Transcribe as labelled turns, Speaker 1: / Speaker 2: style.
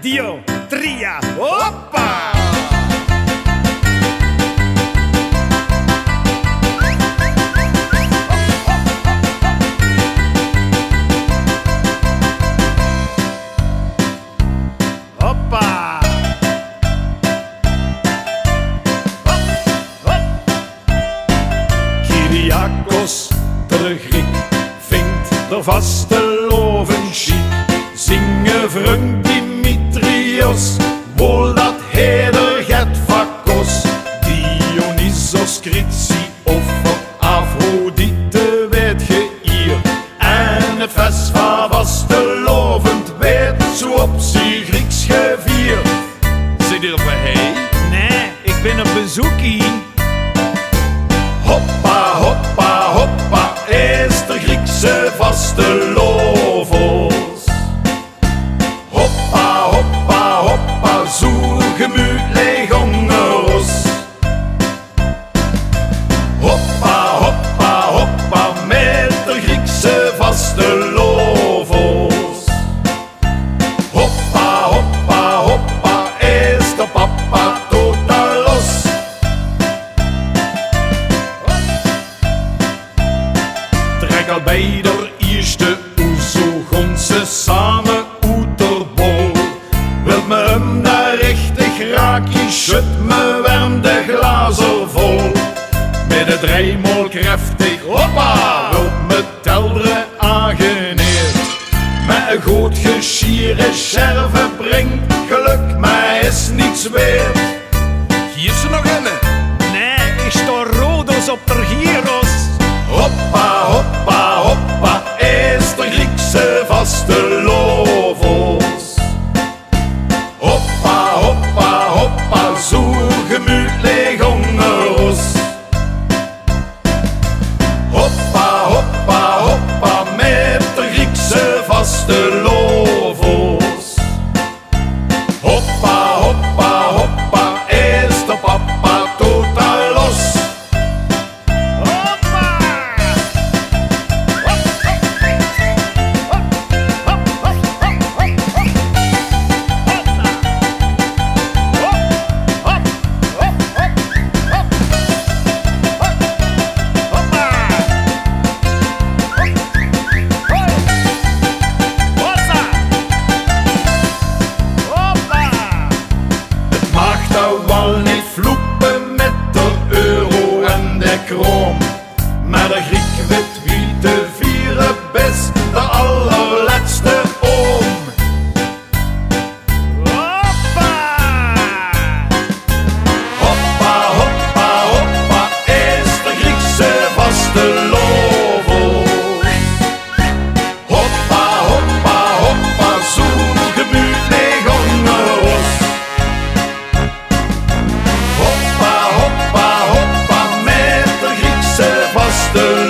Speaker 1: Dio, tria, hoppa! Hoppa! Kyriakos, de Griek, vindt de vaste loven chic. Zingen vriend Dimitrios, wol dat heder get vakos. Dionysos, Chrysi of Afrodite weet ge hier. En het fest van vaste lovend werd zo op z'n Grieks gevierd.
Speaker 2: Zit hier op een hei?
Speaker 1: Nee, ik ben op bezoek hier.
Speaker 3: Hoppa, hoppa, hoppa, is de Griekse vaste lovos. Hoppa, hoppa, hoppa, zo gemütlich hongeros. Hoppa, hoppa, hoppa, met de Griekse vaste lovos. Hoppa, hoppa, hoppa, is de papa totaal los. Trek al bij de eerste oezo, gond ze samen uit de bol. Wilt me hem daar richtig raakje, schud me warm de glazen vol. Met de drijmol krachtig, hoppa, wilt me telderen aangeneerd. Met een goed geschieren scherven brengt geluk, mij is niets weer.
Speaker 2: Hier is er nog een.
Speaker 1: Nee, ik sta rodos op de gyros.
Speaker 3: Hoppa, hoppa, hoppa, is de Griekse vaste lovos. Hoppa, hoppa, hoppa, zo gemütlich hongeros. Hoppa, hoppa, hoppa, met de Griekse vaste lovos. Hoppa, hoppa, hoppa, is de papa totaal los. Maar de Griek weet wie te vieren best, de allerlaatste oom.
Speaker 1: Hoppa!
Speaker 3: Hoppa, hoppa, hoppa, is de Griekse vaste lovos. Hoppa, hoppa, hoppa, zo gemütlich hongeros. Hoppa, hoppa, hoppa, met de Griekse vaste